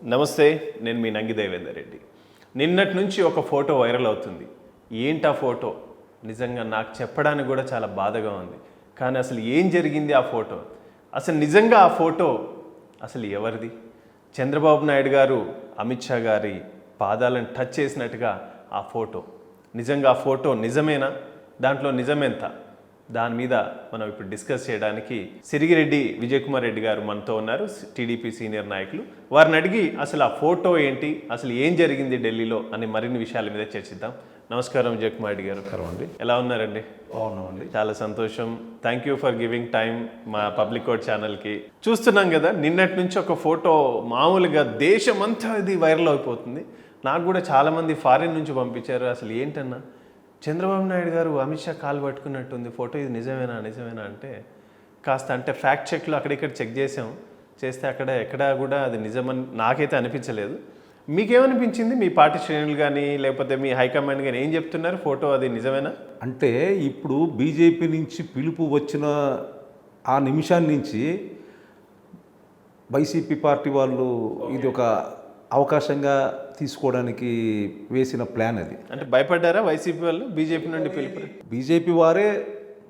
నమస్తే, నేను మీ నంగి దేవేందర్ రెడ్డి. నిన్నటి నుంచి ఒక ఫోటో వైరల్ అవుతుంది. ఏంటా ఫోటో? నిజంగా నాకు చెప్పడానికి కూడా చాలా బాధగా ఉంది. కానీ అసలు ఏం జరిగింది ఆ ఫోటో? అసలు నిజంగా ఆ ఫోటో అసలు ఎవరిది? చంద్రబాబు నాయుడు గారు అమిత్ షా గారి పాదాలను టచ్ చేసినట్టుగా ఆ ఫోటో. నిజంగా ఆ ఫోటో నిజమేనా? దాంట్లో నిజమెంత? దాని మీద మనం ఇప్పుడు డిస్కస్ చేయడానికి సిరిగిరెడ్డి విజయ్ కుమార్ రెడ్డి గారు మనతో ఉన్నారు, టీడీపీ సీనియర్ నాయకులు. వారిని అడిగి అసలు ఆ ఫోటో ఏంటి, అసలు ఏం జరిగింది ఢిల్లీలో అని మరిన్ని విషయాల మీద చర్చిద్దాం. నమస్కారం విజయ్ కుమార్ రెడ్డి గారు. అండి, ఎలా ఉన్నారండి? బాగున్నామండి. చాలా సంతోషం. Thank you for giving time మా పబ్లిక్ కోడ్ ఛానల్కి. చూస్తున్నాం కదా, నిన్నటి నుంచి ఒక ఫోటో మామూలుగా దేశమంతా ఇది వైరల్ అయిపోతుంది. నాకు కూడా చాలామంది ఫారిన్ నుంచి పంపించారు. అసలు ఏంటన్నా, చంద్రబాబు నాయుడు గారు అమిత్ షా కాలు పట్టుకున్నట్టుంది ఫోటో, ఇది నిజమేనా అంటే కాస్త అంటే ఫ్యాక్ట్ చెక్లు అక్కడిక్కడ చెక్ చేస్తే ఎక్కడ కూడా అది నిజమని నాకైతే అనిపించలేదు. మీకేమనిపించింది? మీ పార్టీ శ్రేణులు కానీ లేకపోతే మీ హైకమాండ్ కానీ ఏం చెప్తున్నారు? ఫోటో అది నిజమేనా? అంటే ఇప్పుడు బీజేపీ నుంచి పిలుపు వచ్చిన ఆ నిమిషాన్ని నుంచి వైసీపీ పార్టీ వాళ్ళు ఇది ఒక అవకాశంగా తీసుకోవడానికి వేసిన ప్లాన్ అది. అంటే భయపడ్డారా వైసీపీ వాళ్ళు బీజేపీ నుండి పిలుపు? బీజేపీ వారే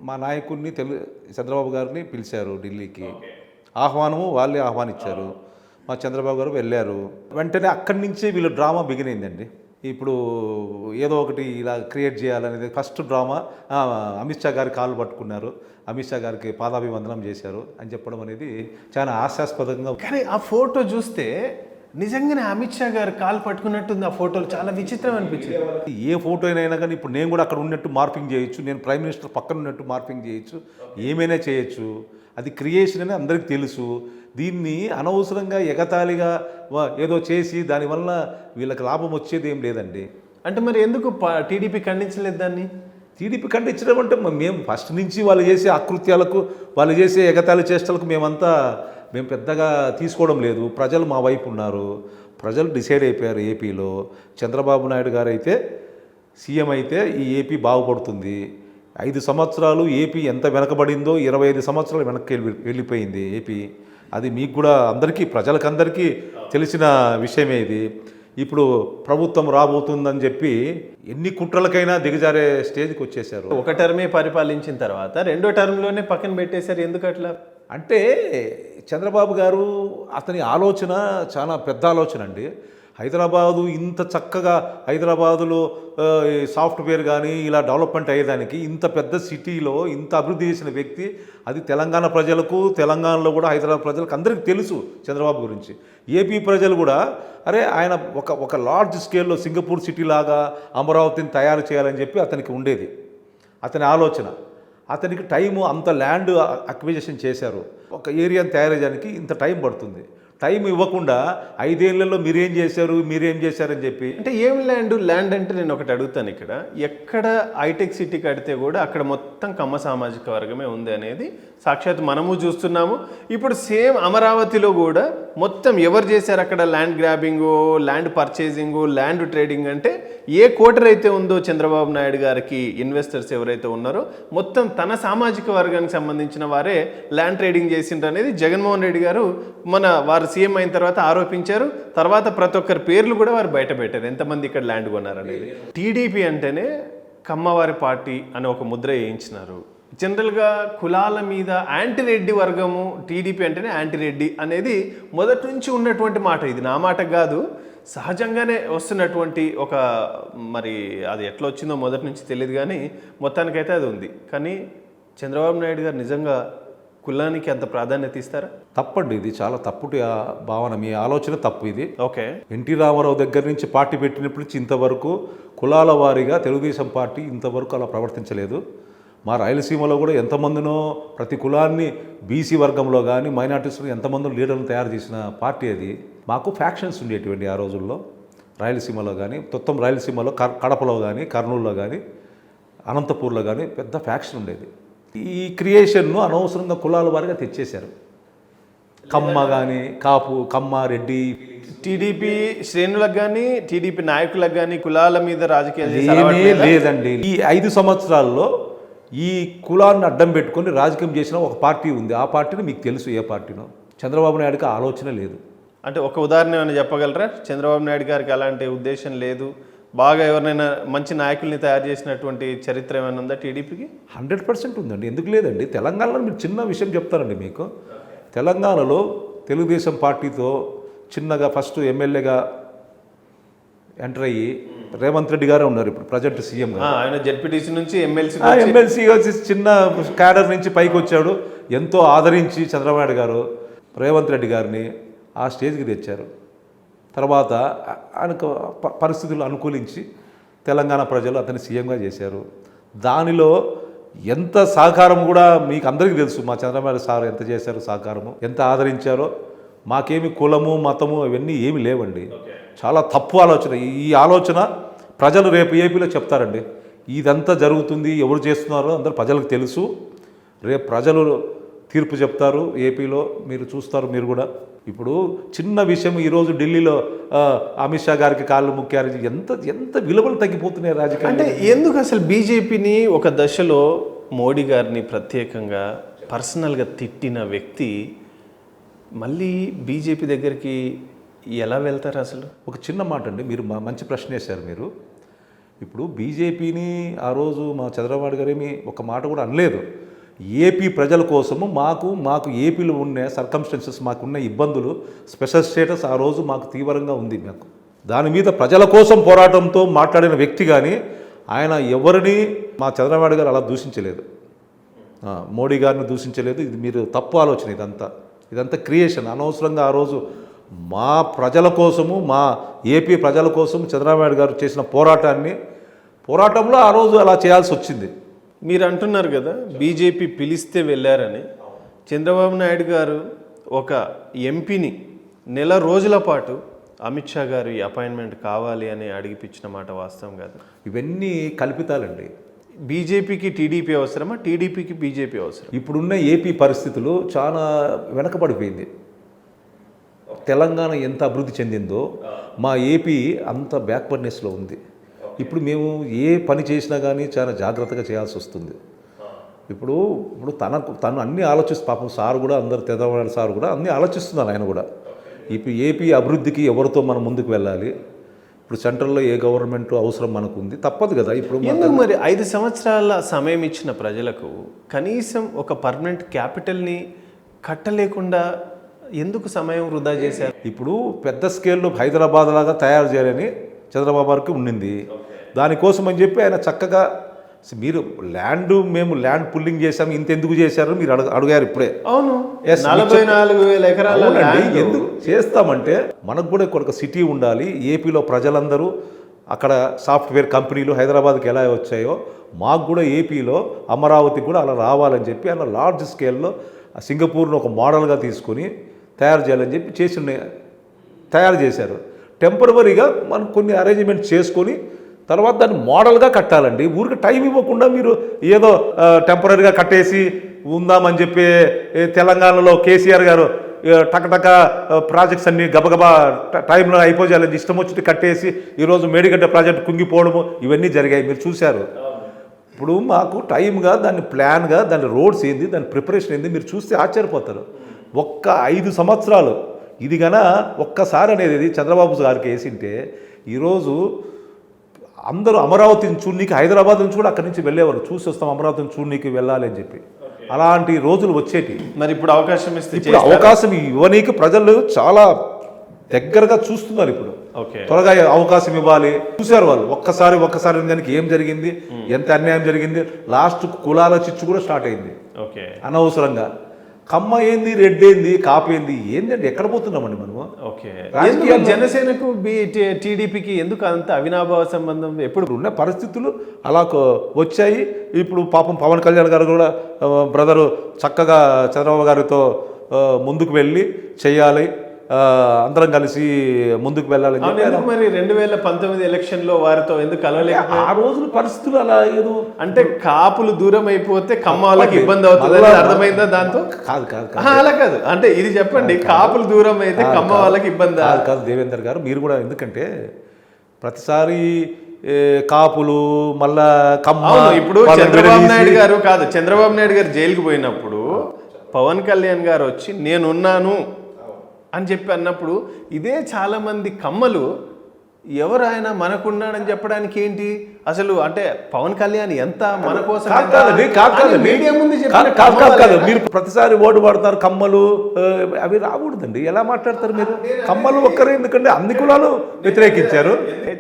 మా నాయకుడిని చంద్రబాబు గారిని పిలిచారు ఢిల్లీకి. ఆహ్వానము వాళ్ళే ఆహ్వానించారు. మా చంద్రబాబు గారు వెళ్ళారు. వెంటనే అక్కడి నుంచే వీళ్ళు డ్రామా బిగిన్ అయిందండి. ఇప్పుడు ఏదో ఒకటి ఇలా క్రియేట్ చేయాలనేది ఫస్ట్ డ్రామా. అమిత్ షా గారి కాళ్ళు పట్టుకున్నారు, అమిత్ షా గారికి పాదాభివందనం చేశారు అని చెప్పడం అనేది చాలా హాస్యాస్పదంగా. కానీ ఆ ఫోటో చూస్తే నిజంగానే అమిత్ షా గారు కాలు పట్టుకున్నట్టుంది. ఆ ఫోటోలు చాలా విచిత్రం అనిపించింది. ఏ ఫోటో అయినా కానీ ఇప్పుడు నేను కూడా అక్కడ ఉన్నట్టు మార్పింగ్ చేయొచ్చు, నేను ప్రైమ్ మినిస్టర్ పక్కన ఉన్నట్టు మార్పింగ్ చేయొచ్చు, ఏమైనా చేయొచ్చు. అది క్రియేషన్ అని అందరికీ తెలుసు. దీన్ని అనవసరంగా ఎగతాళిగా ఏదో చేసి దానివల్ల వీళ్ళకి లాభం వచ్చేది ఏం లేదండి. అంటే మరి ఎందుకు టీడీపీ ఖండించలేదు దాన్ని? టీడీపీ ఖండించడం అంటే మేము ఫస్ట్ నుంచి వాళ్ళు చేసే అకృత్యాలకు, వాళ్ళు చేసే ఎగతాళి చేష్టలకు మేము పెద్దగా తీసుకోవడం లేదు. ప్రజలు మా వైపు ఉన్నారు. ప్రజలు డిసైడ్ అయిపోయారు. ఏపీలో చంద్రబాబు నాయుడు గారు అయితే సీఎం అయితే ఈ ఏపీ బాగుపడుతుంది. 5 సంవత్సరాలు ఏపీ ఎంత వెనకబడిందో 25 సంవత్సరాలు వెనక్కి వెళ్ళిపోయింది ఏపీ. అది మీకు కూడా అందరికీ, ప్రజలకందరికీ తెలిసిన విషయమే ఇది. ఇప్పుడు ప్రభుత్వం రాబోతుందని చెప్పి ఎన్ని కుట్రలకైనా దిగజారే స్టేజ్కి వచ్చేసారు. ఒక టర్మే పరిపాలించిన తర్వాత రెండో టర్మ్లోనే పక్కన పెట్టేశారు. ఎందుకు అట్లా? అంటే చంద్రబాబు గారు అతని ఆలోచన చాలా పెద్ద ఆలోచన అండి. హైదరాబాదు ఇంత చక్కగా, హైదరాబాదులో సాఫ్ట్వేర్ కానీ ఇలా డెవలప్మెంట్ అయ్యేదానికి, ఇంత పెద్ద సిటీలో ఇంత అభివృద్ధి చేసిన వ్యక్తి, అది తెలంగాణ ప్రజలకు, తెలంగాణలో కూడా హైదరాబాద్ ప్రజలకు అందరికీ తెలుసు చంద్రబాబు గురించి. ఏపీ ప్రజలు కూడా అరే ఆయన ఒక లార్జ్ స్కేల్లో సింగపూర్ సిటీ లాగా అమరావతిని తయారు చేయాలని చెప్పి అతనికి ఉండేది. అతని ఆలోచన. అతనికి టైము, అంత ల్యాండ్ అక్విజిషన్ చేశారు. ఒక ఏరియాని తయారు చేయడానికి ఇంత టైం పడుతుంది. టైం ఇవ్వకుండా 5 ఏళ్లలో మీరేం చేశారని చెప్పి. అంటే ఏం ల్యాండ్ అంటే నేను ఒకటి అడుగుతాను. ఎక్కడ హైటెక్ సిటీ కడితే కూడా అక్కడ మొత్తం కమ్మ సామాజిక వర్గమే ఉంది అనేది సాక్షాత్ మనము చూస్తున్నాము. ఇప్పుడు సేమ్ అమరావతిలో కూడా మొత్తం ఎవరు చేశారు అక్కడ ల్యాండ్ గ్రాబింగు, ల్యాండ్ పర్చేసింగు, ల్యాండ్ ట్రేడింగ్ అంటే ఏ కోటర్ అయితే ఉందో చంద్రబాబు నాయుడు గారికి ఇన్వెస్టర్స్ ఎవరైతే ఉన్నారో మొత్తం తన సామాజిక వర్గానికి సంబంధించిన వారే ల్యాండ్ ట్రేడింగ్ చేసిండ్రు అనేది జగన్మోహన్ రెడ్డి గారు వారు సీఎం అయిన తర్వాత ఆరోపించారు. తర్వాత ప్రతి ఒక్కరి పేర్లు కూడా వారు బయట పెట్టారు, ఎంతమంది ఇక్కడ ల్యాండ్ కొన్నారనేది. టీడీపీ అంటేనే కమ్మవారి పార్టీ అని ఒక ముద్ర వేయించినారు. జనరల్గా కులాల మీద యాంటీ రెడ్డి వర్గము, టీడీపీ అంటేనే యాంటీ రెడ్డి అనేది మొదటి నుంచి ఉన్నటువంటి మాట. ఇది నా మాట కాదు, సహజంగానే వస్తున్నటువంటి ఒక, మరి అది ఎట్లా వచ్చిందో మొదటి నుంచి తెలియదు కానీ మొత్తానికైతే అది ఉంది. కానీ చంద్రబాబు నాయుడు గారు నిజంగా కులానికి అంత ప్రాధాన్యత ఇస్తారా? తప్పండి, ఇది చాలా తప్పుటి భావన. మీ ఆలోచన తప్పు ఇది. ఓకే, ఎన్టీ రామారావు దగ్గర నుంచి పార్టీ పెట్టినప్పటి నుంచి ఇంతవరకు కులాల వారీగా తెలుగుదేశం పార్టీ ఇంతవరకు అలా ప్రవర్తించలేదు. మా రాయలసీమలో కూడా ఎంతమందినో, ప్రతి కులాన్ని బీసీ వర్గంలో కానీ మైనార్టీస్లో ఎంతమంది లీడర్లను తయారు చేసిన పార్టీ అది. మాకు ఫ్యాక్షన్స్ ఉండేటువంటి ఆ రోజుల్లో రాయలసీమలో కానీ, మొత్తం రాయలసీమలో కడపలో కానీ, కర్నూలులో కానీ, అనంతపూర్లో కానీ పెద్ద ఫ్యాక్షన్ ఉండేది. ఈ క్రియేషన్ను అనవసరంగా కులాల వారిగా తెచ్చేశారు. కమ్మ కానీ, కాపు, కమ్మ, రెడ్డి, టీడీపీ శ్రేణులకు కానీ టీడీపీ నాయకులకు కానీ కులాల మీద రాజకీయాలు లేదండి. ఈ 5 సంవత్సరాల్లో ఈ కులాన్ని అడ్డం పెట్టుకొని రాజకీయం చేసిన ఒక పార్టీ ఉంది. ఆ పార్టీని మీకు తెలుసు ఏ పార్టీనో. చంద్రబాబు నాయుడుకి ఆలోచన లేదు. అంటే ఒక ఉదాహరణ ఏమైనా చెప్పగలరా? చంద్రబాబు నాయుడు గారికి అలాంటి ఉద్దేశం లేదు, బాగా ఎవరినైనా మంచి నాయకుల్ని తయారు చేసినటువంటి చరిత్ర ఏమైనా ఉందా టీడీపీకి? 100% ఉందండి, ఎందుకు లేదండి. తెలంగాణలో మీరు చిన్న విషయం చెప్తారండి మీకు. తెలంగాణలో తెలుగుదేశం పార్టీతో చిన్నగా ఫస్ట్ ఎమ్మెల్యేగా ఎంటర్ అయ్యి రేవంత్ రెడ్డి గారే ఉన్నారు ఇప్పుడు ప్రజెంట్ సీఎం గా. ఆయన జెడ్పీటీసీ నుంచి ఎమ్మెల్సీ వచ్చి చిన్న క్యాడర్ నుంచి పైకి వచ్చాడు. ఎంతో ఆదరించి చంద్రబాబు నాయుడు గారు రేవంత్ రెడ్డి గారిని ఆ స్టేజ్కి తెచ్చారు. తర్వాత ఆయనకు పరిస్థితులు అనుకూలించి తెలంగాణ ప్రజలు అతన్ని సీఎంగా చేశారు. దానిలో ఎంత సహకారం కూడా మీకు అందరికీ తెలుసు. మా చంద్రబాబు సార్ ఎంత చేశారు, సహకారము ఎంత ఆదరించారో. మాకేమి కులము మతము అవన్నీ ఏమి లేవండి. చాలా తప్పు ఆలోచన. ఈ ఆలోచన ప్రజలు రేపు ఏపీలో చెప్తారండి. ఇదంతా జరుగుతుంది, ఎవరు చేస్తున్నారో అందరూ ప్రజలకు తెలుసు. రేపు ప్రజలు తీర్పు చెప్తారు ఏపీలో, మీరు చూస్తారు. మీరు కూడా ఇప్పుడు చిన్న విషయం ఈరోజు ఢిల్లీలో అమిత్ షా గారికి కాళ్ళు ముక్కారు. ఎంత ఎంత విలువలు తగ్గిపోతున్నాయి రాజకీయాలు. అంటే ఎందుకు అసలు బీజేపీని ఒక దశలో మోడీ గారిని ప్రత్యేకంగా పర్సనల్గా తిట్టిన వ్యక్తి మళ్ళీ బీజేపీ దగ్గరికి ఎలా వెళ్తారు అసలు? ఒక చిన్న మాట అండి, మీరు మంచి ప్రశ్న వేశారు మీరు. ఇప్పుడు బీజేపీని ఆ రోజు మా చంద్రబాబు గారేమి ఒక మాట కూడా అనలేదు. ఏపీ ప్రజల కోసము మాకు ఏపీలో ఉన్న సర్కమ్స్టెన్సెస్, మాకున్న ఇబ్బందులు, స్పెషల్ స్టేటస్ ఆ రోజు మాకు తీవ్రంగా ఉంది. మాకు దాని మీద ప్రజల కోసం పోరాటంతో మాట్లాడిన వ్యక్తి కానీ ఆయన ఎవరిని మా చంద్రబాబు గారు అలా దూషించలేదు, మోడీ గారిని దూషించలేదు. ఇది మీరు తప్పు ఆలోచన. ఇదంతా క్రియేషన్. అనవసరంగా ఆ రోజు మా ప్రజల కోసము, మా ఏపీ ప్రజల కోసం చంద్రబాబు గారు చేసిన పోరాటంలో ఆ రోజు అలా చేయాల్సి వచ్చింది. మీరు అంటున్నారు కదా బీజేపీ పిలిస్తే వెళ్ళారని. చంద్రబాబు నాయుడు గారు ఒక ఎంపీని నెల రోజుల పాటు అమిత్ షా గారు ఈ అపాయింట్మెంట్ కావాలి అని అడిగిపించిన మాట వాస్తవం కాదు. ఇవన్నీ కల్పితాలండి. బీజేపీకి టీడీపీ అవసరమా, టీడీపీకి బీజేపీ అవసరం? ఇప్పుడున్న ఏపీ పరిస్థితులు చాలా వెనకబడిపోయింది. తెలంగాణ ఎంత అభివృద్ధి చెందిందో మా ఏపీ అంత బ్యాక్వర్డ్నెస్లో ఉంది. ఇప్పుడు మేము ఏ పని చేసినా కానీ చాలా జాగ్రత్తగా చేయాల్సి వస్తుంది. ఇప్పుడు తను అన్నీ ఆలోచిస్తూ, పాపం సార్ కూడా, అందరు తెదవాడు సార్ కూడా అన్నీ ఆలోచిస్తున్నారు. ఆయన కూడా ఇప్పుడు ఏపీ అభివృద్ధికి ఎవరితో మనం ముందుకు వెళ్ళాలి, ఇప్పుడు సెంట్రల్లో ఏ గవర్నమెంట్ అవసరం మనకు ఉంది, తప్పదు కదా. ఇప్పుడు ఎందుకు మరి 5 సంవత్సరాల సమయం ఇచ్చిన ప్రజలకు కనీసం ఒక పర్మనెంట్ క్యాపిటల్ని కట్టలేకుండా ఎందుకు సమయం వృధా చేశారు? ఇప్పుడు పెద్ద స్కేల్లో హైదరాబాద్ లాగా తయారు చేయాలని చంద్రబాబు గారికి ఉండింది. దానికోసం అని చెప్పి ఆయన చక్కగా, మీరు మేము ల్యాండ్ పుల్లింగ్ చేశాము, ఇంత ఎందుకు చేశారు మీరు అడిగారు ఇప్పుడే. అవును, 44,000 ఎకరాలు ఎందుకు చేస్తామంటే మనకు కూడా ఒక సిటీ ఉండాలి. ఏపీలో ప్రజలందరూ అక్కడ సాఫ్ట్వేర్ కంపెనీలు హైదరాబాద్కి ఎలా వచ్చాయో మాకు కూడా ఏపీలో అమరావతికి కూడా అలా రావాలని చెప్పి ఆయన లార్జ్ స్కేల్లో సింగపూర్ను ఒక మోడల్గా తీసుకొని తయారు చేయాలని చెప్పి తయారు చేశారు. టెంపరవరీగా మనం కొన్ని అరేంజ్మెంట్ చేసుకొని తర్వాత దాన్ని మోడల్గా కట్టాలండి. ఊరికి టైం ఇవ్వకుండా మీరు ఏదో టెంపరీగా కట్టేసి ఉందామని చెప్పి తెలంగాణలో కేసీఆర్ గారు టకటక ప్రాజెక్ట్స్ అన్ని గబగబా టైంలో అయిపోయాలని ఇష్టం వచ్చినట్టు కట్టేసి ఈరోజు మేడిగడ్డ ప్రాజెక్ట్ కుంగిపోవడము ఇవన్నీ జరిగాయి, మీరు చూశారు. ఇప్పుడు మాకు టైంగా దాన్ని ప్లాన్గా దాని రోడ్స్ ఏంది, దాని ప్రిపరేషన్ ఏంది మీరు చూస్తే ఆశ్చర్యపోతారు. ఒక్క 5 సంవత్సరాలు ఇది ఒక్కసారి అనేది చంద్రబాబు గారికి వేసింటే ఈరోజు అందరూ అమరావతిని చూడనీకి హైదరాబాద్ నుంచి కూడా అక్కడి నుంచి వెళ్ళేవారు. చూసి వస్తాం అమరావతిని చూడనీకి వెళ్ళాలి అని చెప్పి. అలాంటి రోజులు వచ్చేటి. మరి ఇప్పుడు అవకాశం ఇస్తే, ఇప్పుడు అవకాశం ఇవ్వనీకి ప్రజలు చాలా దగ్గరగా చూస్తున్నారు. ఇప్పుడు త్వరగా అవకాశం ఇవ్వాలి. చూశారు వాళ్ళు ఒక్కసారి దానికి ఏం జరిగింది, ఎంత అన్యాయం జరిగింది. లాస్ట్ కులాల చిచ్చు కూడా స్టార్ట్ అయింది అనవసరంగా. కమ్మ ఏంది, రెడ్ ఏంది, కాపు ఏందండి, ఎక్కడ పోతున్నామండి మనము? జనసేనకు టీడీపీకి ఎందుకు అంత అవినాభావ సంబంధం? ఎప్పుడు ఉన్న పరిస్థితులు అలా వచ్చాయి. ఇప్పుడు పాపం పవన్ కళ్యాణ్ గారు కూడా బ్రదరు చక్కగా చంద్రబాబు గారితో ముందుకు వెళ్ళి చెయ్యాలి, అందరం కలిసి ముందుకు వెళ్ళాలని చెప్పి. మరి 2019 ఎలక్షన్లో వారితో ఎందుకు కలవలేదు? ఆ రోజుల పరిస్థితులు అలా ఏదో, అంటే కాపులు దూరం అయిపోతే కమ్మ వాళ్ళకి ఇబ్బంది అవుతుంది అర్థమైందా? దాంతో కాదు అలా కాదు, అంటే ఇది చెప్పండి, కాపులు దూరం అయితే కమ్మ వాళ్ళకి ఇబ్బంది కాదు. దేవేందర్ గారు మీరు కూడా, ఎందుకంటే ప్రతిసారి కాపులు మళ్ళా కమ్మ. ఇప్పుడు చంద్రబాబు నాయుడు గారు, జైలుకి పోయినప్పుడు పవన్ కళ్యాణ్ గారు వచ్చి నేనున్నాను అని చెప్పి అన్నప్పుడు ఇదే చాలామంది కమ్మలు ఎవరు ఆయన మనకున్నాడని చెప్పడానికి ఏంటి అసలు అంటే పవన్ కళ్యాణ్ ఎంత మన కోసం మీడియా ముందు కాదు మీరు ప్రతిసారి ఓటు పడతారు కమ్మలు అవి రాకూడదండి. ఎలా మాట్లాడతారు మీరు? కమ్మలు ఒక్కరే ఎందుకంటే అన్ని కులాలు వ్యతిరేకించారు.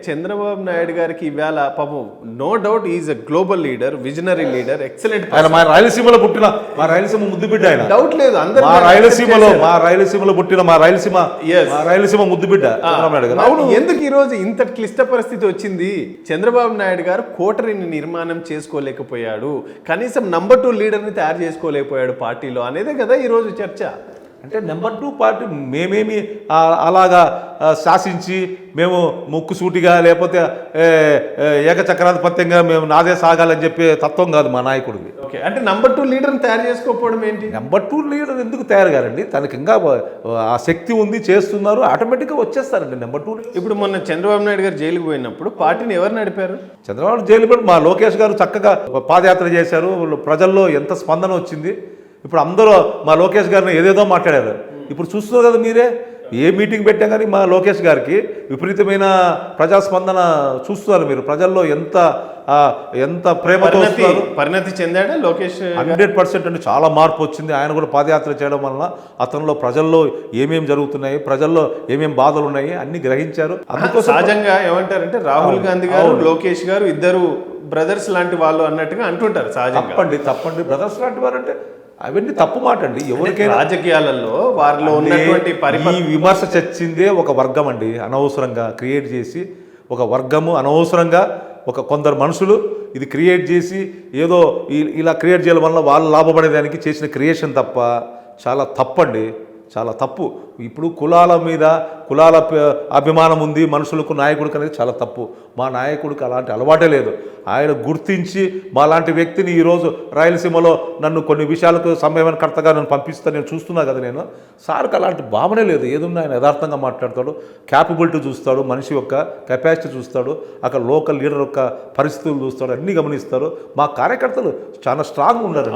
చంద్రబాబు నాయుడు గారికి ఇవాళ పాపం no doubt is a global leader, visionary leader, excellent. ఆయన మా రాయలసీమలో పుట్టిన మా రాయలసీమ ముద్దు బిడ్డ ఆయన. డౌట్ లేదు. అందరూ మా రాయలసీమలో పుట్టిన మా రాయలసీమ ముద్దు బిడ్డ చంద్రబాబు నాయుడు గారు. అవును. ఎందుకు ఈ రోజు ఇంత క్లిష్ట పరిస్థితి వచ్చింది? చంద్రబాబు నాయుడు గారు కోటరీని నిర్మాణం చేసుకోలేకపోయాడు, కనీసం నెంబర్ 2 లీడర్ని తయారు చేసుకోలేకపోయాడు పార్టీలో అనేదే కదా ఈరోజు చర్చ. అంటే నెంబర్ 2 పార్టీ మేమేమి అలాగా శాసించి మేము ముక్కుసూటిగా లేకపోతే ఏకచక్రాధిపత్యంగా మేము నాదే సాగాలని చెప్పే తత్వం కాదు మా నాయకుడికి. ఓకే, అంటే నెంబర్ 2 లీడర్ని తయారు చేసుకోకపోవడం ఏంటి? నెంబర్ 2 లీడర్ ఎందుకు తయారు గారండి? తనకి ఇంకా ఆ శక్తి ఉంది, చేస్తున్నారు, ఆటోమేటిక్గా వచ్చేస్తారండి నెంబర్ 2. ఇప్పుడు మొన్న చంద్రబాబు నాయుడు గారు జైలుకు పోయినప్పుడు పార్టీని ఎవరు నడిపారు? చంద్రబాబు జైలు పెట్టి మా లోకేష్ గారు చక్కగా పాదయాత్ర చేశారు. ప్రజల్లో ఎంత స్పందన వచ్చింది. ఇప్పుడు అందరూ మా లోకేష్ గారిని ఏదేదో మాట్లాడారు. ఇప్పుడు చూస్తున్నారు కదా మీరే, ఏ మీటింగ్ పెట్టా కానీ మా లోకేష్ గారికి విపరీతమైన ప్రజాస్పందన చూస్తున్నారు మీరు. ప్రజల్లో ఎంత ప్రేమతో పరిణతి చెందాడా లోకేష్? 100% అంటే చాలా మార్పు వచ్చింది. ఆయన కూడా పాదయాత్ర చేయడం వలన అతనిలో ప్రజల్లో ఏమేమి జరుగుతున్నాయి, ప్రజల్లో ఏమేమి బాధలు ఉన్నాయి అన్ని గ్రహించారు. అందుకోసం సహజంగా ఏమంటారంటే రాహుల్ గాంధీ గారు లోకేష్ గారు ఇద్దరు బ్రదర్స్ లాంటి వాళ్ళు అన్నట్టుగా అంటుంటారు సహజంగా. తప్పండి బ్రదర్స్ లాంటి వారు అంటే అవన్నీ తప్పు మాట అండి. ఎవరికైనా రాజకీయాలలో వారిలో ఉన్నటువంటి ఈ విమర్శ చచ్చిందే ఒక వర్గం అండి, అనవసరంగా క్రియేట్ చేసి ఒక వర్గము అనవసరంగా కొందరు మనుషులు ఇది క్రియేట్ చేసి ఏదో ఇలా క్రియేట్ చేయడం వల్ల వాళ్ళు లాభపడేదానికి చేసిన క్రియేషన్ తప్ప చాలా తప్పండి, చాలా తప్పు. ఇప్పుడు కులాల మీద కులాల అభిమానం ఉంది మనుషులకు, నాయకుడికి అనేది చాలా తప్పు. మా నాయకుడికి అలాంటి అలవాటే లేదు. ఆయన గుర్తించి మా లాంటి వ్యక్తిని ఈరోజు రాయలసీమలో నన్ను కొన్ని విషయాలకు సమన్వయకర్తగా నన్ను పంపిస్తా నేను చూస్తున్నా కదా. నేను సార్కి అలాంటి భావనే లేదు. ఏదున్నా ఆయన యథార్థంగా మాట్లాడతాడు, క్యాపబిలిటీ చూస్తాడు, మనిషి యొక్క కెపాసిటీ చూస్తాడు, అక్కడ లోకల్ లీడర్ యొక్క పరిస్థితులు చూస్తాడు, అన్ని గమనిస్తారు. మా కార్యకర్తలు చాలా స్ట్రాంగ్ ఉన్నారు.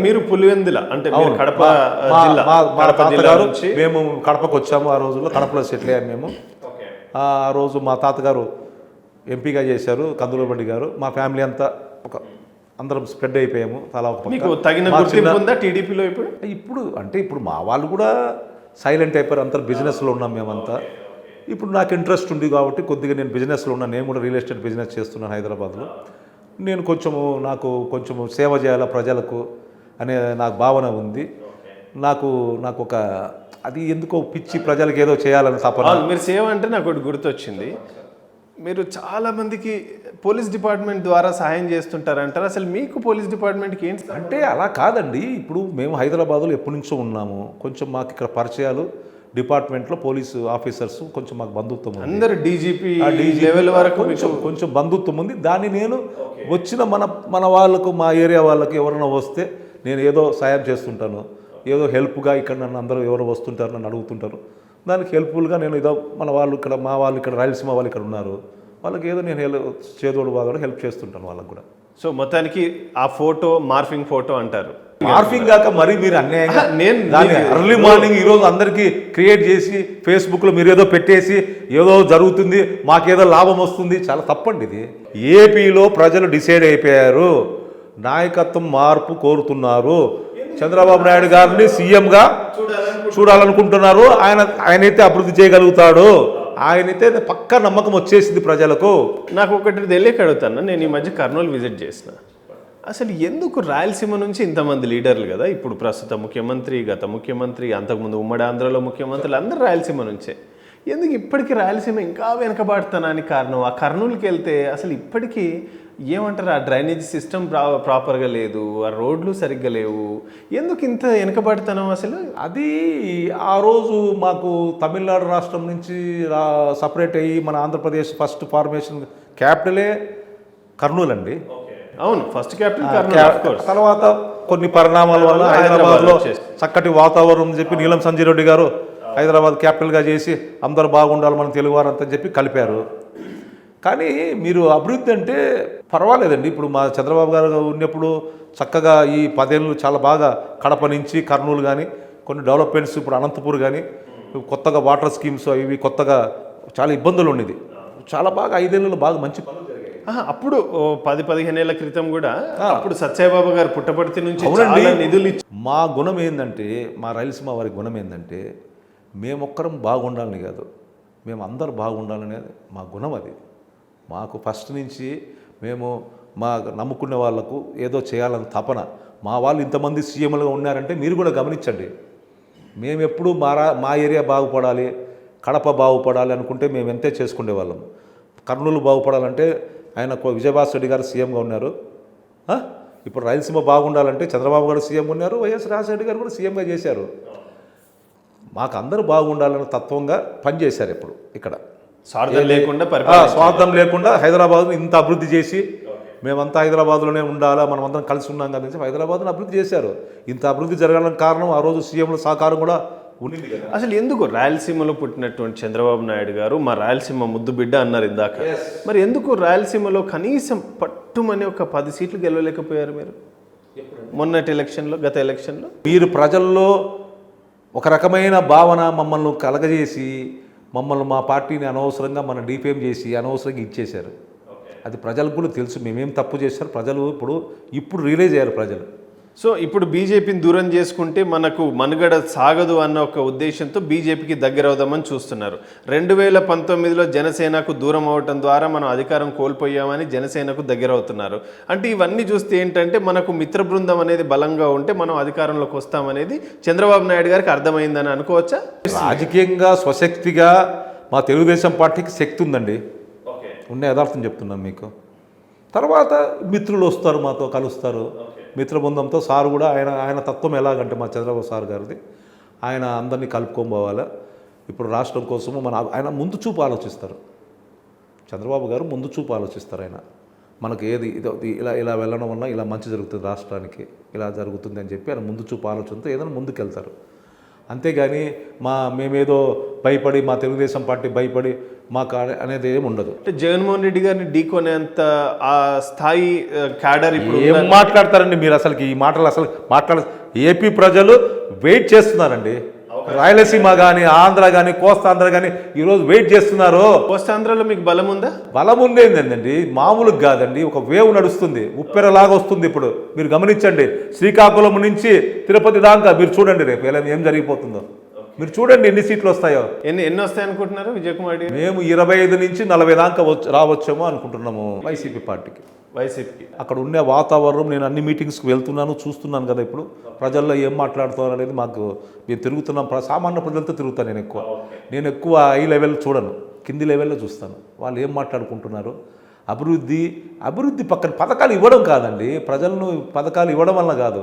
మీరు పులివెందుల అంటే మేము కడపకు వచ్చాము. ఆ రోజుల్లో కడపలో సెటిల్ అయ్యాము మేము. ఆ రోజు మా తాతగారు ఎంపీగా చేశారు, కందులూరు గారు. మా ఫ్యామిలీ అంతా అందరం స్ప్రెడ్ అయిపోయాము. తలా టీడీపీలో ఇప్పుడు మా వాళ్ళు కూడా సైలెంట్ అయిపోయారు. అంతా బిజినెస్లో ఉన్నాం మేమంతా. ఇప్పుడు నాకు ఇంట్రెస్ట్ ఉంది కాబట్టి కొద్దిగా నేను బిజినెస్లో ఉన్నాను. నేను కూడా రియల్ ఎస్టేట్ బిజినెస్ చేస్తున్నాను హైదరాబాద్లో. నేను కొంచెము సేవ చేయాలి ప్రజలకు అనే నాకు భావన ఉంది. నాకు ఒక అది ఎందుకో పిచ్చి ప్రజలకు ఏదో చేయాలని తపన. మీరు సేవ అంటే నాకు ఒకటి గుర్తొచ్చింది. మీరు చాలామందికి పోలీస్ డిపార్ట్మెంట్ ద్వారా సహాయం చేస్తుంటారంటారు. అసలు మీకు పోలీస్ డిపార్ట్మెంట్కి ఏంటి అంటే? అలా కాదండి. ఇప్పుడు మేము హైదరాబాద్లో ఎప్పటి నుంచో ఉన్నాము. కొంచెం మాకు ఇక్కడ పరిచయాలు, డిపార్ట్మెంట్లో పోలీసు ఆఫీసర్స్ కొంచెం మాకు బంధుత్వం ఉంది. అందరు డీజీపీ లెవెల్ వరకు కొంచెం బంధుత్వం ఉంది. దాన్ని నేను వచ్చిన మన వాళ్ళకు, మా ఏరియా వాళ్ళకి ఎవరైనా వస్తే నేను ఏదో సాయం చేస్తుంటాను. ఏదో హెల్ప్గా ఇక్కడ నన్ను అందరూ ఎవరు వస్తుంటారు, నన్ను అడుగుతుంటారు. దానికి హెల్ప్ఫుల్గా నేను ఏదో మా వాళ్ళు ఇక్కడ రాయలసీమ వాళ్ళు ఇక్కడ ఉన్నారు, వాళ్ళకి ఏదో నేను చేదోడు బాగా హెల్ప్ చేస్తుంటాను వాళ్ళకి కూడా. సో మొత్తానికి ఆ ఫోటో మార్ఫింగ్ ఫోటో అంటారు. మార్ఫింగ్ కాక మరీ మీరు అన్యాయంగా దాన్ని ఎర్లీ మార్నింగ్ ఈరోజు అందరికీ క్రియేట్ చేసి ఫేస్బుక్లో మీరు ఏదో పెట్టేసి ఏదో జరుగుతుంది, మాకేదో లాభం వస్తుంది, చాలా తప్పండి ఇది. ఏపీలో ప్రజలు డిసైడ్ అయిపోయారు, నాయకత్వం మార్పు కోరుతున్నారు. చంద్రబాబు నాయుడు గారిని సీఎంగా చూడాలనుకుంటున్నారు. ఆయనైతే అభివృద్ధి చేయగలుగుతాడు. ఆయనైతే పక్కా నమ్మకం వచ్చేసింది ప్రజలకు. నాకు ఒకటి తెలియక అడుగుతాను. నేను ఈ మధ్య కర్నూలు విజిట్ చేసిన. అసలు ఎందుకు రాయలసీమ నుంచి ఇంతమంది లీడర్లు కదా, ఇప్పుడు ప్రస్తుత ముఖ్యమంత్రి, గత ముఖ్యమంత్రి, అంతకుముందు ఉమ్మడి ఆంధ్రలో ముఖ్యమంత్రులు అందరూ రాయలసీమ నుంచే. ఎందుకు ఇప్పటికీ రాయలసీమ ఇంకా వెనకబాటుతనానికి కారణం? ఆ కర్నూలుకి వెళ్తే అసలు ఇప్పటికీ ఏమంటారు, ఆ డ్రైనేజ్ సిస్టమ్ ప్రాపర్గా లేదు, ఆ రోడ్లు సరిగ్గా లేవు. ఎందుకు ఇంత వెనకబాటుతనం అసలు? అది ఆ రోజు మాకు తమిళనాడు రాష్ట్రం నుంచి సపరేట్ అయ్యి మన ఆంధ్రప్రదేశ్ ఫస్ట్ ఫార్మేషన్ క్యాపిటలే కర్నూలు అండి. అవును, ఫస్ట్ క్యాపిటల్ కర్నూలు. తర్వాత కొన్ని పరిణామాల వల్ల హైదరాబాద్లో చక్కటి వాతావరణం చెప్పి నీలం సంజయ్ రెడ్డి గారు హైదరాబాద్ క్యాపిటల్గా చేసి అందరూ బాగుండాలి మన తెలుగువారంతా చెప్పి కలిపారు. కానీ మీరు అభివృద్ధి అంటే పర్వాలేదండి. ఇప్పుడు మా చంద్రబాబు గారు ఉన్నప్పుడు చక్కగా ఈ 10 ఏళ్ళు చాలా బాగా కడప నుంచి కర్నూలు కానీ కొన్ని డెవలప్మెంట్స్, ఇప్పుడు అనంతపూర్ కానీ కొత్తగా వాటర్ స్కీమ్స్ ఇవి కొత్తగా చాలా ఇబ్బందులు ఉండేది. చాలా బాగా 5 ఏళ్ళలో బాగా మంచి పనులు జరిగాయి. అప్పుడు 10-15 ఏళ్ల క్రితం కూడా అప్పుడు సత్యబాబు గారు పుట్టపర్తి నుంచి అవునండి. చాలా నిధులు మా గుణం ఏంటంటే, మా రాయలసీమ వారి గుణం ఏంటంటే, మేమొక్కరం బాగుండాలని కాదు, మేము అందరూ బాగుండాలనేది మా గుణం. అది మాకు ఫస్ట్ నుంచి మేము మా నమ్ముకునే వాళ్ళకు ఏదో చేయాలని తపన. మా వాళ్ళు ఇంతమంది సీఎంలుగా ఉన్నారంటే మీరు కూడా గమనించండి. మేము ఎప్పుడు మా ఏరియా బాగుపడాలి, కడప బాగుపడాలి అనుకుంటే మేము ఎంతే చేసుకునేవాళ్ళం. కర్నూలు బాగుపడాలంటే ఆయన విజయభాస్కర్ రెడ్డి గారు సీఎంగా ఉన్నారు. ఇప్పుడు రాయలసీమ బాగుండాలంటే చంద్రబాబు గారు సీఎం ఉన్నారు, వైఎస్ రాజశేఖర గారు కూడా సీఎంగా చేశారు. మాకు అందరూ బాగుండాలన్న తత్వంగా పనిచేశారు. ఇప్పుడు ఇక్కడ స్వార్థం లేకుండా హైదరాబాద్ను ఇంత అభివృద్ధి చేసి మేమంతా హైదరాబాద్లోనే ఉండాలా, మనం అందరం కలిసి ఉన్నాం కదా అని హైదరాబాద్ను అభివృద్ధి చేశారు. ఇంత అభివృద్ధి జరగడానికి కారణం ఆ రోజు సీఎంల సహకారం కూడా ఉండింది కదా. అసలు ఎందుకు రాయలసీమలో పుట్టినటువంటి చంద్రబాబు నాయుడు గారు మా రాయలసీమ ముద్దు బిడ్డ అన్నారు ఇందాక, మరి ఎందుకు రాయలసీమలో కనీసం పట్టుమని ఒక 10 సీట్లు గెలవలేకపోయారు మీరు మొన్నటి ఎలక్షన్లో, గత ఎలక్షన్లో? మీరు ప్రజల్లో ఒక రకమైన భావన మమ్మల్ని కలగజేసి మా పార్టీని అనవసరంగా మన డిఫేమ్ చేసి అనవసరంగా ఇచ్చేశారు. అది ప్రజలకు కూడా తెలుసు మేమేం తప్పు చేశారు. ప్రజలు ఇప్పుడు రియలైజ్ అయ్యారు ప్రజలు. సో ఇప్పుడు బీజేపీని దూరం చేసుకుంటే మనకు మనుగడ సాగదు అన్న ఒక ఉద్దేశంతో బీజేపీకి దగ్గర అవుదామని చూస్తున్నారు. 2019లో జనసేనకు దూరం అవటం ద్వారా మనం అధికారం కోల్పోయామని జనసేనకు దగ్గర అవుతున్నారు. అంటే ఇవన్నీ చూస్తే ఏంటంటే మనకు మిత్ర బృందం అనేది బలంగా ఉంటే మనం అధికారంలోకి వస్తామనేది చంద్రబాబు నాయుడు గారికి అర్థమైందని అనుకోవచ్చా? రాజకీయంగా స్వశక్తిగా మా తెలుగుదేశం పార్టీకి శక్తి ఉందండి. ఉన్న యథార్థం చెప్తున్నాను మీకు. తర్వాత మిత్రులు వస్తారు, మాతో కలుస్తారు. మిత్రబృందంతో సార్ కూడా ఆయన తత్వం ఎలాగంటే మా చంద్రబాబు సార్ గారిది, ఆయన అందరినీ కలుపుకొని పోవాలా. ఇప్పుడు రాష్ట్రం కోసము ఆయన ముందు చూపు ఆలోచిస్తారు. చంద్రబాబు గారు ముందు చూపు ఆలోచిస్తారు. ఆయన మనకు ఏది ఇలా వెళ్ళడం వల్ల ఇలా మంచి జరుగుతుంది, రాష్ట్రానికి ఇలా జరుగుతుంది అని చెప్పి ఆయన ముందు చూపు ఆలోచనతో ఏదైనా ముందుకెళ్తారు. అంతేగాని మేమేదో భయపడి మా తెలుగుదేశం పార్టీ భయపడి మాకు అనేది ఏమి ఉండదు. అంటే జగన్మోహన్ రెడ్డి గారిని ఢీకొనేంత ఆ స్థాయి క్యాడర్ ఇప్పుడు ఏం మాట్లాడతారండి మీరు? అసలు ఈ మాటలు అసలు ఏపీ ప్రజలు వెయిట్ చేస్తున్నారండి. రాయలసీమ కానీ, ఆంధ్ర కానీ, కోస్తాంధ్ర కానీ ఈరోజు వెయిట్ చేస్తున్నారు. కోస్తాంధ్రలో మీకు బలం ఉందా? బలం ఉందేందండి, మామూలుగా కాదండి. ఒక వేవ్ నడుస్తుంది, ఉప్పెరలాగా వస్తుంది. ఇప్పుడు మీరు గమనించండి, శ్రీకాకుళం నుంచి తిరుపతి దాకా మీరు చూడండి, రేపు ఎలా ఏం జరిగిపోతుందో మీరు చూడండి. ఎన్ని సీట్లు వస్తాయో, ఎన్ని వస్తాయి అనుకుంటున్నారు విజయ్ కుమార్ రెడ్డి? మేము 25 నుంచి 40 దాకా రావచ్చేమో అనుకుంటున్నాము వైసీపీ పార్టీకి. అక్కడ ఉండే వాతావరణం, నేను అన్ని మీటింగ్స్కి వెళ్తున్నాను, చూస్తున్నాను కదా. ఇప్పుడు ప్రజల్లో ఏం మాట్లాడుతున్నారు అనేది మేము తిరుగుతున్నాం. సామాన్య ప్రజలతో తిరుగుతాను నేను ఎక్కువ హై లెవెల్ చూడను, కింది లెవెల్లో చూస్తాను. వాళ్ళు ఏం మాట్లాడుకుంటున్నారు. అభివృద్ధి పక్కన పథకాలు ఇవ్వడం కాదండి, ప్రజలను పథకాలు ఇవ్వడం వల్ల కాదు.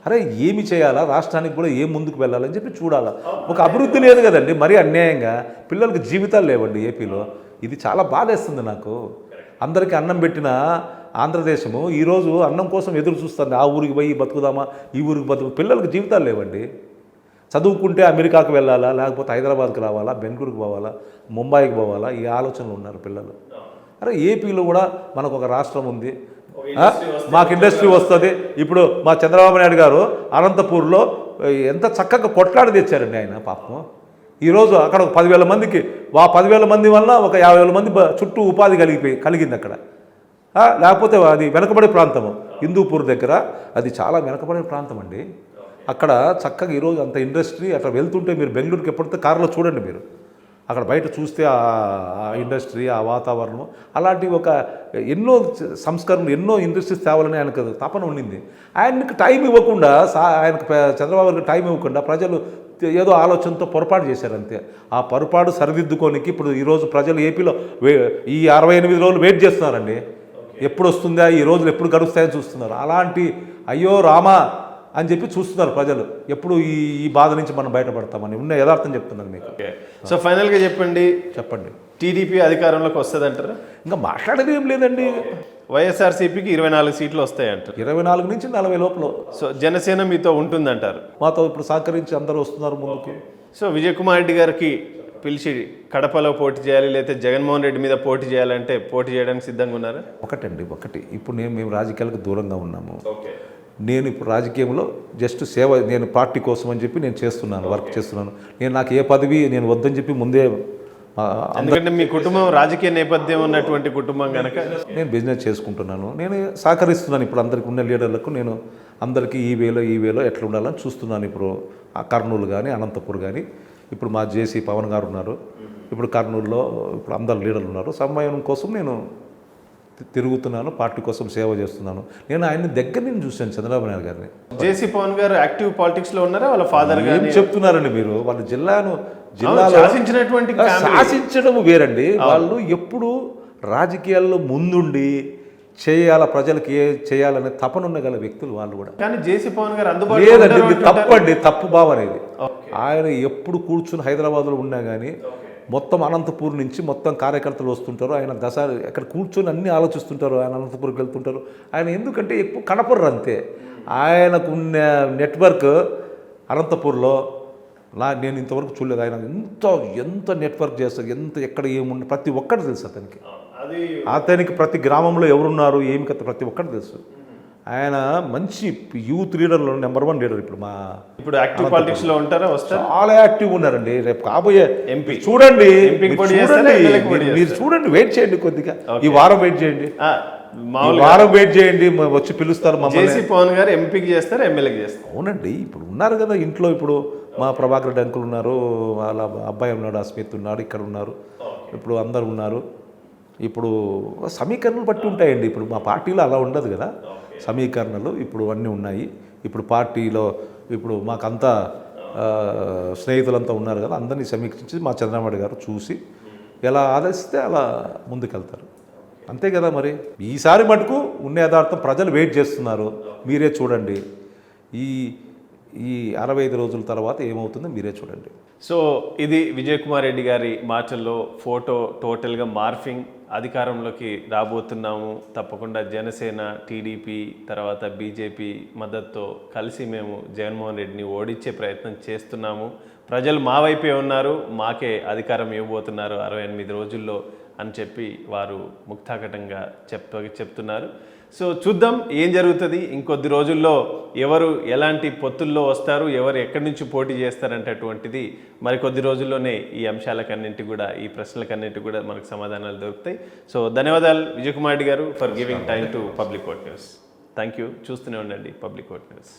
అరే ఏమి చేయాలా, రాష్ట్రానికి కూడా ఏం ముందుకు వెళ్ళాలని చెప్పి చూడాలా. ఒక అభివృద్ధి లేదు కదండి, మరీ అన్యాయంగా పిల్లలకు జీవితాలు లేవండి ఏపీలో. ఇది చాలా బాధేస్తుంది నాకు. అందరికీ అన్నం పెట్టిన ఆంధ్రదేశము ఈరోజు అన్నం కోసం ఎదురు చూస్తుంది. ఆ ఊరికి పోయి బతుకుదామా, ఈ ఊరికి పిల్లలకు జీవితాలు లేవండి. చదువుకుంటే అమెరికాకు వెళ్ళాలా, లేకపోతే హైదరాబాద్కి రావాలా, బెంగళూరుకి పోవాలా, ముంబైకి పోవాలా, ఈ ఆలోచనలు ఉన్నారు పిల్లలు. అరే ఏపీలో కూడా మనకు ఒక రాష్ట్రం ఉంది, మాకు ఇండస్ట్రీ వస్తుంది. ఇప్పుడు మా చంద్రబాబు నాయుడు గారు అనంతపూర్లో ఎంత చక్కగా కొట్లాడి తెచ్చారండి ఆయన. పాపం ఈరోజు అక్కడ 10,000 మందికి 10,000 మంది వల్ల ఒక 50,000 మంది చుట్టూ ఉపాధి కలిగింది అక్కడ. లేకపోతే అది వెనకబడే ప్రాంతము, హిందూపూర్ దగ్గర అది చాలా వెనకబడే ప్రాంతం అండి. అక్కడ చక్కగా ఈరోజు అంత ఇండస్ట్రీ అట్లా వెళ్తుంటే మీరు బెంగళూరుకి ఎప్పుడైతే కారులో చూడండి, మీరు అక్కడ బయట చూస్తే ఆ ఇండస్ట్రీ, ఆ వాతావరణం, అలాంటి ఎన్నో సంస్కరణలు, ఎన్నో ఇండస్ట్రీస్ తేవాలని ఆయనకు తపన ఉండింది. ఆయనకు టైం ఇవ్వకుండా, ఆయనకు చంద్రబాబు గారికి టైం ఇవ్వకుండా ప్రజలు ఏదో ఆలోచనతో పొరపాటు చేశారు అంతే. ఆ పొరపాటు సరిదిద్దుకోనికి ఇప్పుడు ఈరోజు ప్రజలు ఏపీలో ఈ 68 రోజులు వెయిట్ చేస్తున్నారండి. ఎప్పుడు వస్తుందా, ఈ రోజులు ఎప్పుడు గడుస్తాయని చూస్తున్నారు. అలాంటి అయ్యో రామా అని చెప్పి చూస్తున్నారు ప్రజలు. ఎప్పుడు ఈ బాధ నుంచి మనం బయటపడతామని ఉన్న యథార్థం చెప్తున్నాను మీకు. సో ఫైనల్గా చెప్పండి, టీడీపీ అధికారంలోకి వస్తుంది అంటారా? ఇంకా మాట్లాడేది ఏం లేదండి. వైఎస్ఆర్సీపీకి 24 సీట్లు వస్తాయంటారు. 24 నుంచి 40 లోపల. సో జనసేన మీతో ఉంటుందంటారు? మాతో ఇప్పుడు సహకరించి అందరూ వస్తున్నారు ముందుకు. సో విజయ్ కుమార్ రెడ్డి గారికి పిలిచి కడపలో పోటీ చేయాలి, లేకపోతే జగన్మోహన్ రెడ్డి మీద పోటీ చేయాలంటే పోటీ చేయడానికి సిద్ధంగా ఉన్నారా? ఒకటి ఇప్పుడు మేము రాజకీయాలకు దూరంగా ఉన్నాము. నేను ఇప్పుడు రాజకీయంలో జస్ట్ సేవ, నేను పార్టీ కోసం అని చెప్పి నేను చేస్తున్నాను, వర్క్ చేస్తున్నాను. నేను నాకు ఏ పదవి నేను వద్దని చెప్పి ముందే ఎందుకంటే మీ కుటుంబం రాజకీయ నేపథ్యం ఉన్నటువంటి కుటుంబం కనుక నేను బిజినెస్ చేసుకుంటున్నాను. నేను సహకరిస్తున్నాను ఇప్పుడు అందరికి ఉన్న లీడర్లకు. నేను అందరికీ ఈ వేలో ఎట్లా ఉండాలని చూస్తున్నాను. ఇప్పుడు ఆ కర్నూలు కానీ అనంతపూర్ కానీ, ఇప్పుడు మా జేసీ పవన్ గారు ఉన్నారు, ఇప్పుడు కర్నూలులో ఇప్పుడు అందరు లీడర్లు ఉన్నారు. సమయం కోసం నేను తిరుగుతున్నాను, పార్టీ కోసం సేవ చేస్తున్నాను. నేను ఆయన్ని దగ్గర నుంచి చూశాను, చంద్రబాబు నాయుడు గారిని. జేసీ పవన్ గారు యాక్టివ్ పాలిటిక్స్ లో ఉన్నారా? వాళ్ళ ఫాదర్ ఏం గారు చెప్తున్నారండి మీరు? వాళ్ళ జిల్లాలో శాసించినటువంటి శాసించడం వేరండి. వాళ్ళు ఎప్పుడు రాజకీయాల్లో ముందుండి ప్రజలకి చేయాలనే తపనున్న గల వ్యక్తులు వాళ్ళు కూడా. కానీ జేసీ పవన్ గారు అందుబాటులో లేదండి, ఇది తప్పండి, తప్పు భావం అనేది. ఆయన ఎప్పుడు కూర్చుని హైదరాబాద్లో ఉన్నా కానీ మొత్తం అనంతపూర్ నుంచి మొత్తం కార్యకర్తలు వస్తుంటారు. ఆయన ఎక్కడ కూర్చొని అన్నీ ఆలోచిస్తుంటారు. ఆయన అనంతపూర్కి వెళ్తుంటారు. ఆయన ఎందుకంటే ఎక్కువ కనపడరు అంతే. ఆయనకున్న నెట్వర్క్ అనంతపూర్లో నేను ఇంతవరకు చూడలేదు. ఆయన ఎంత నెట్వర్క్ చేస్తారు, ఎక్కడ ఏముంది ప్రతి ఒక్కటి తెలుసు అతనికి ప్రతి గ్రామంలో ఎవరున్నారు ఏమి కథ ప్రతి ఒక్కటి తెలుసు. ఆయన మంచి యూత్ లీడర్లో నెంబర్ 1 లీడర్. ఇప్పుడు యాక్టివ్ పాలిటిక్స్ లో ఉంటారా? వస్తారు, చాలా యాక్టివ్ ఉన్నారండి. రేపు కాబోయే ఎంపీ చూడండి, మీరు చూడండి, వెయిట్ చేయండి కొద్దిగా. ఈ వారం వెయిట్ చేయండి, వెయిట్ చేయండి, వచ్చి పిలుస్తారు మమ్మల్ని. జేసీ పవన్ గారు ఎంపీకి చేస్తారు, ఎమ్మెల్యేకి చేస్తారు. అవునండి, ఇప్పుడు ఉన్నారు కదా ఇంట్లో. ఇప్పుడు మా ప్రభాకర్ రెడ్డి అంకుల్ ఉన్నారు, వాళ్ళ అబ్బాయి ఉన్నాడు, అస్మిత్ ఉన్నాడు, ఇక్కడ ఉన్నారు, ఇప్పుడు అందరు ఉన్నారు. ఇప్పుడు సమీకరణలు బట్టి ఉంటాయండి. ఇప్పుడు మా పార్టీలో అలా ఉండదు కదా సమీకరణలు. ఇప్పుడు అన్నీ ఉన్నాయి. ఇప్పుడు పార్టీలో ఇప్పుడు మాకంతా స్నేహితులంతా ఉన్నారు కదా, అందరినీ సమీక్షించి మా చంద్రబాబు గారు చూసి ఎలా ఆదరిస్తే అలా ముందుకెళ్తారు. అంతే కదా మరి. ఈసారి మటుకు ఉన్న యథార్థం ప్రజలు వెయిట్ చేస్తున్నారు. మీరే చూడండి, ఈ 65 రోజుల తర్వాత ఏమవుతుందో మీరే చూడండి. సో ఇది విజయ్ కుమార్ రెడ్డి గారి మాటల్లో ఫోటో టోటల్గా మార్ఫింగ్. అధికారంలోకి రాబోతున్నాము, తప్పకుండా జనసేన, టీడీపీ, తర్వాత బీజేపీ మద్దతుతో కలిసి మేము జగన్మోహన్ రెడ్డిని ఓడించే ప్రయత్నం చేస్తున్నాము. ప్రజలు మా వైపే ఉన్నారు, మాకే అధికారం ఇవ్వబోతున్నారు 68 రోజుల్లో అని చెప్పి వారు ముక్తాకటంగా చెప్తున్నారు. సో చూద్దాం ఏం జరుగుతుంది. ఇంకొద్ది రోజుల్లో ఎవరు ఎలాంటి పొత్తుల్లో వస్తారు, ఎవరు ఎక్కడి నుంచి పోటీ చేస్తారంటటువంటిది మరికొద్ది రోజుల్లోనే ఈ అంశాలకన్నింటి కూడా, ఈ ప్రశ్నలకన్నింటి కూడా మనకు సమాధానాలు దొరుకుతాయి. సో ధన్యవాదాలు విజయ్ కుమార్ రెడ్డి గారు for giving time to public court news. Thank you. చూస్తూనే ఉండండి పబ్లిక్ కోర్ట్ న్యూస్.